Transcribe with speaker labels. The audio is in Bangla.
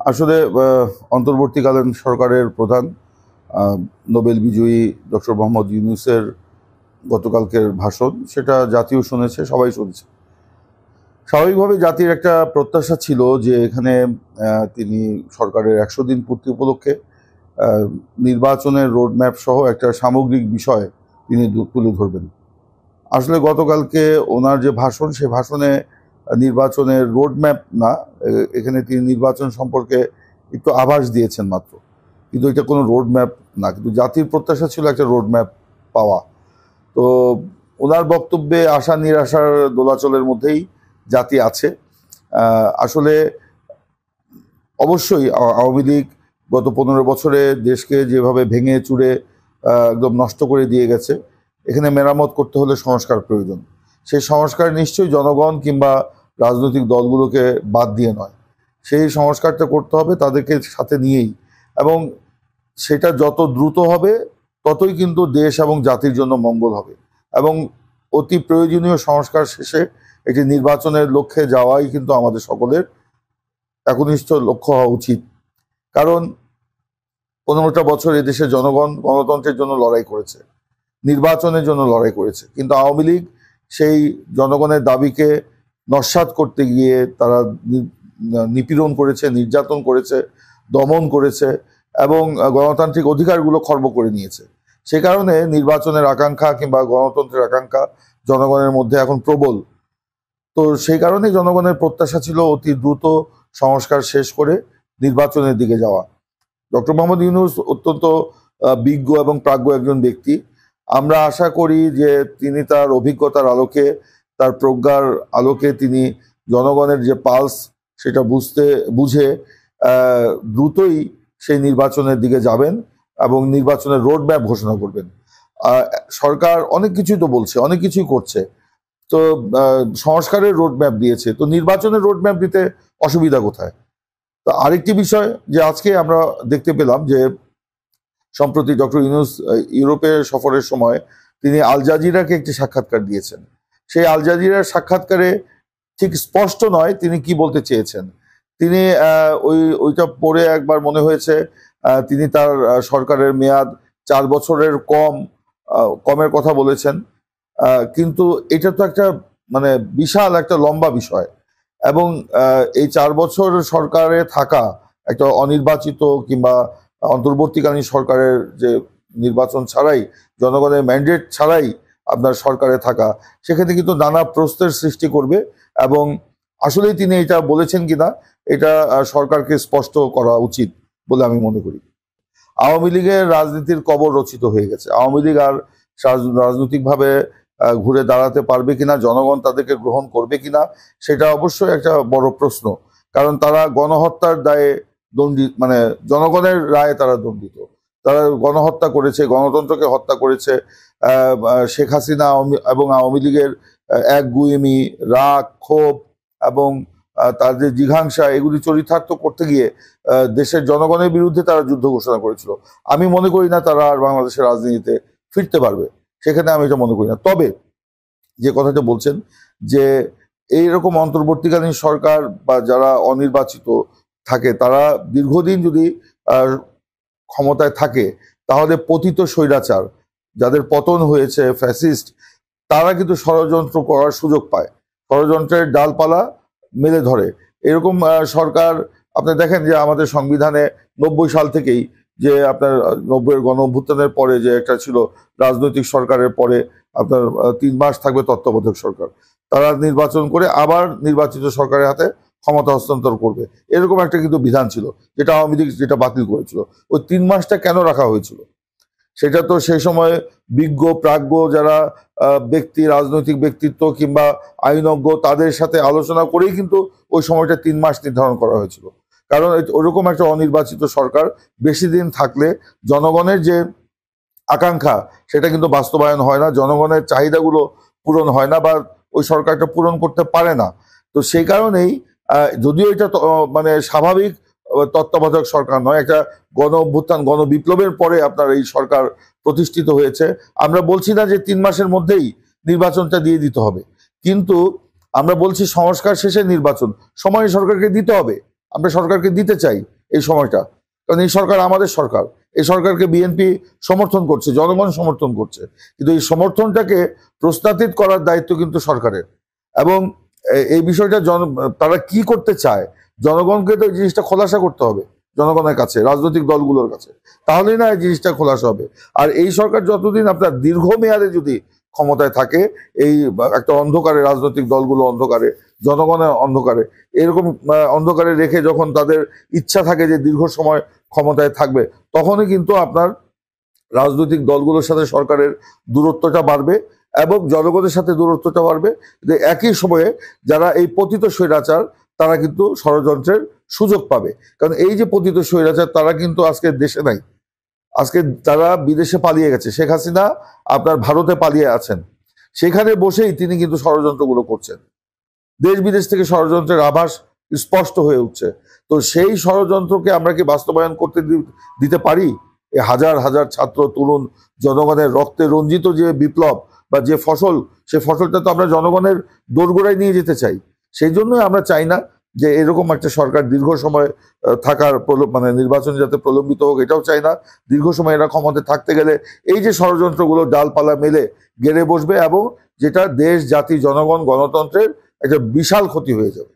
Speaker 1: আসলে অন্তর্বর্তীকালীন সরকারের প্রধান নোবেল বিজয়ী ডক্টর মোহাম্মদ ইউনূসের গতকালকের ভাষণ, সেটা জাতিও শুনেছে, সবাই শুনছে। স্বাভাবিকভাবে জাতির একটা প্রত্যাশা ছিল যে এখানে তিনি সরকারের 100 দিন পূর্তি উপলক্ষে নির্বাচনের রোডম্যাপ সহ একটা সামগ্রিক বিষয় তিনি তুলে ধরবেন। আসলে গতকালকে ওনার যে ভাষণ, সে ভাষণে নির্বাচনের রোডম্যাপ না, এখানে তিনি নির্বাচন সম্পর্কে একটু আভাস দিয়েছেন মাত্র, কিন্তু এটা কোনো রোডম্যাপ না। কিন্তু জাতির প্রত্যাশা ছিল একটা রোডম্যাপ পাওয়া। তো ওনার বক্তব্যে আশা নিরাশার দোলাচলের মধ্যেই জাতি আছে। আসলে অবশ্যই আওয়ামী লীগ গত 15 বছরে দেশকে যেভাবে ভেঙে চুরে একদম নষ্ট করে দিয়ে গেছে, এখানে মেরামত করতে হলে সংস্কার প্রয়োজন। সেই সংস্কার নিশ্চয়ই জনগণ কিংবা রাজনৈতিক দলগুলোকে বাদ দিয়ে নয়, সেই সংস্কারটা করতে হবে তাদেরকে সাথে নিয়েই, এবং সেটা যত দ্রুত হবে ততই কিন্তু দেশ এবং জাতির জন্য মঙ্গল হবে। এবং অতি প্রয়োজনীয় সংস্কার শেষে একটি নির্বাচনের লক্ষ্যে যাওয়াই কিন্তু আমাদের সকলের একনিষ্ঠ লক্ষ্য হওয়া উচিত। কারণ 15টা বছর এদেশের জনগণ গণতন্ত্রের জন্য লড়াই করেছে, নির্বাচনের জন্য লড়াই করেছে, কিন্তু আওয়ামী লীগ সেই জনগণের দাবিকে নস্যাৎ করতে গিয়ে তারা নিপীড়ন করেছে, নির্যাতন করেছে, দমন করেছে এবং গণতান্ত্রিক অধিকারগুলো খর্ব করে নিয়েছে। সে কারণে নির্বাচনের আকাঙ্ক্ষা কিংবা গণতন্ত্রের আকাঙ্ক্ষা জনগণের মধ্যে এখন প্রবল। তো সেই কারণে জনগণের প্রত্যাশা ছিল অতি দ্রুত সংস্কার শেষ করে নির্বাচনের দিকে যাওয়া। ডক্টর মোহাম্মদ ইউনূস অত্যন্ত বিজ্ঞ এবং প্রাজ্ঞ একজন ব্যক্তি। আমরা আশা করি যে তিনি তার অভিজ্ঞতার আলোকে, তার প্রজ্ঞার আলোকে তিনি জনগণের যে পালস সেটা বুঝে দ্রুতই সেই নির্বাচনের দিকে যাবেন এবং নির্বাচনের রোডম্যাপ ঘোষণা করবেন। সরকার অনেক কিছুই তো বলছে, অনেক কিছুই করছে, তো সংস্কারের রোডম্যাপ দিয়েছে, তো নির্বাচনের রোডম্যাপ দিতে অসুবিধা কোথায়? তো আরেকটি বিষয় যে আজকে আমরা দেখতে পেলাম যে সম্প্রতি ডক্টর ইউনূস ইউরোপে সফরের সময় তিনি আল জাজিরাকে একটি সাক্ষাৎকার দিয়েছেন। সেই আল জাজিরার সাক্ষাৎকারে ঠিক স্পষ্ট নয় তিনি কি বলতে চেয়েছেন। তিনি ওইটা পড়ে একবার মনে হয়েছে তিনি তার সরকারের মেয়াদ 4 বছরের কমের কথা বলেছেন, কিন্তু এটা তো একটা মানে বিশাল একটা লম্বা বিষয়। এবং এই 4 বছর সরকারে থাকা একটা অনির্বাচিত কিংবা অন্তর্বর্তীকালীন সরকারের যে নির্বাচন ছাড়াই, জনগণের ম্যান্ডেট ছাড়াই আপনার সরকারে থাকা, সেখানে কিন্তু নানা প্রশ্নের সৃষ্টি করবে। এবং আসলেই তিনি এটা বলেছেন কিনা এটা সরকারকে স্পষ্ট করা উচিত বলে আমি মনে করি। আওয়ামী লীগের রাজনীতির কবর রচিত হয়ে গেছে। আওয়ামী লীগ আর রাজনৈতিকভাবে ঘুরে দাঁড়াতে পারবে কিনা, জনগণ তাদেরকে গ্রহণ করবে কিনা, সেটা অবশ্যই একটা বড় প্রশ্ন। কারণ তারা গণহত্যার দায়ে দণ্ডিত, মানে জনগণের রায়ে তারা দণ্ডিত। তারা গণহত্যা করেছে, গণতন্ত্রকে হত্যা করেছে। শেখ হাসিনা এবং আওয়ামী লীগের একগুঁয়েমি, রাগ, ক্ষোভ এবং তাদের জিঘাংসা, এগুলি চরিতার্থ করতে গিয়ে দেশের জনগণের বিরুদ্ধে তারা যুদ্ধ ঘোষণা করেছিল। আমি মনে করি না তারা আর বাংলাদেশের রাজনীতিতে ফিরতে পারবে, সেখানে আমি এটা মনে করি না। তবে যে কথাটা বলছেন যে এইরকম অন্তর্বর্তীকালীন সরকার বা যারা অনির্বাচিত থাকে তারা দীর্ঘদিন যদি ক্ষমতায় থাকে, তাহলে পতিত স্বৈরাচার, যাদের পতন হয়েছে, ফ্যাসিস্ট, তারা কিন্তু ষড়যন্ত্র করার সুযোগ পায়, ষড়যন্ত্রের ডালপালা মেলে ধরে। এরকম সরকার আপনি দেখেন যে আমাদের সংবিধানে 90 সাল থেকেই যে আপনার 90-এর গণ অভ্যুত্থানের পরে যে একটা ছিল রাজনৈতিক সরকারের পরে আপনার 3 মাস থাকবে তত্ত্বাবধায়ক সরকার, তারা নির্বাচন করে আবার নির্বাচিত সরকারের হাতে ক্ষমতা হস্তান্তর করবে, এরকম একটা কিন্তু বিধান ছিল, যেটা আওয়ামী লীগ যেটা বাতিল করেছিল। ওই 3 মাসটা কেন রাখা হয়েছিল? সেটা তো সেই সময় বিজ্ঞ প্রাজ্ঞ যারা ব্যক্তি, রাজনৈতিক ব্যক্তিত্ব কিংবা আইনজ্ঞ, তাদের সাথে আলোচনা করেই কিন্তু ওই সময়টা 3 মাস নির্ধারণ করা হয়েছিল। কারণ ওরকম একটা অনির্বাচিত সরকার বেশি দিন থাকলে জনগণের যে আকাঙ্ক্ষা সেটা কিন্তু বাস্তবায়ন হয় না, জনগণের চাহিদাগুলো পূরণ হয় না, বা ওই সরকারটা পূরণ করতে পারে না। তো সেই কারণেই যদিও এটা মানে স্বাভাবিক তত্ত্বাবধায়ক সরকার নয়, একটা গণ অভ্যুত্থান, গণবিপ্লবের পরে আপনার এই সরকার প্রতিষ্ঠিত হয়েছে। আমরা বলছি না যে 3 মাসের মধ্যেই নির্বাচনটা দিয়ে দিতে হবে, কিন্তু আমরা বলছি সংস্কার শেষে নির্বাচন সময় সরকারকে দিতে হবে। আমরা সরকারকে দিতে চাই এই সময়টা, কারণ এই সরকার আমাদের সরকার। এই সরকারকে বিএনপি সমর্থন করছে, জনগণ সমর্থন করছে, কিন্তু এই সমর্থনটাকে প্রশ্নাতীত করার দায়িত্ব কিন্তু সরকারের। এবং এই বিষয়টা তারা কি করতে চায়, জনগণকে তো এই জিনিসটা খোলাসা করতে হবে, জনগণের কাছে, রাজনৈতিক দলগুলোর কাছে, তাহলেই না এই জিনিসটা খোলাসা হবে। আর এই সরকার যতদিন আপনার দীর্ঘমেয়াদে যদি ক্ষমতায় থাকে, এই একটা অন্ধকারে, রাজনৈতিক দলগুলো অন্ধকারে, জনগণের অন্ধকারে, এরকম অন্ধকারে রেখে যখন তাদের ইচ্ছা থাকে যে দীর্ঘ সময় ক্ষমতায় থাকবে, তখনই কিন্তু আপনার রাজনৈতিক দলগুলোর সাথে সরকারের দূরত্বটা বাড়বে এবং জনগণের সাথে দূরত্বটা বাড়বে। যে একই সময়ে যারা এই পতিত স্বৈরাচার, তারা কিন্তু ষড়যন্ত্রের সুযোগ পাবে। কারণ এই যে পতিত স্বৈরাচার, তারা কিন্তু আজকে দেশে নাই, আজকে তারা বিদেশে পালিয়ে গেছে। শেখ হাসিনা আপনার ভারতে পালিয়ে আছেন, সেখানে বসেই তিনি কিন্তু ষড়যন্ত্রগুলো করছেন। দেশ বিদেশ থেকে ষড়যন্ত্রের আভাস স্পষ্ট হয়ে উঠছে। তো সেই ষড়যন্ত্রকে আমরা কি বাস্তবায়ন করতে দিতে পারি? এই হাজার হাজার ছাত্র, তরুণ, জনগণের রক্তে রঞ্জিত যে বিপ্লব বা যে ফসল, সে ফসলটা তো আমরা জনগণের দোরগোড়ায় নিয়ে যেতে চাই। সেই জন্যই আমরা চাই না যে এরকম একটা সরকার দীর্ঘ সময় থাকার মানে নির্বাচন যাতে প্রলম্বিত হোক, এটাও চাই না। দীর্ঘ সময় এরা ক্ষমতায় থাকতে গেলে এই যে ষড়যন্ত্রগুলো ডালপালা মেলে গেড়ে বসবে এবং যেটা দেশ, জাতি, জনগণ, গণতন্ত্রের একটা বিশাল ক্ষতি হয়ে যাবে।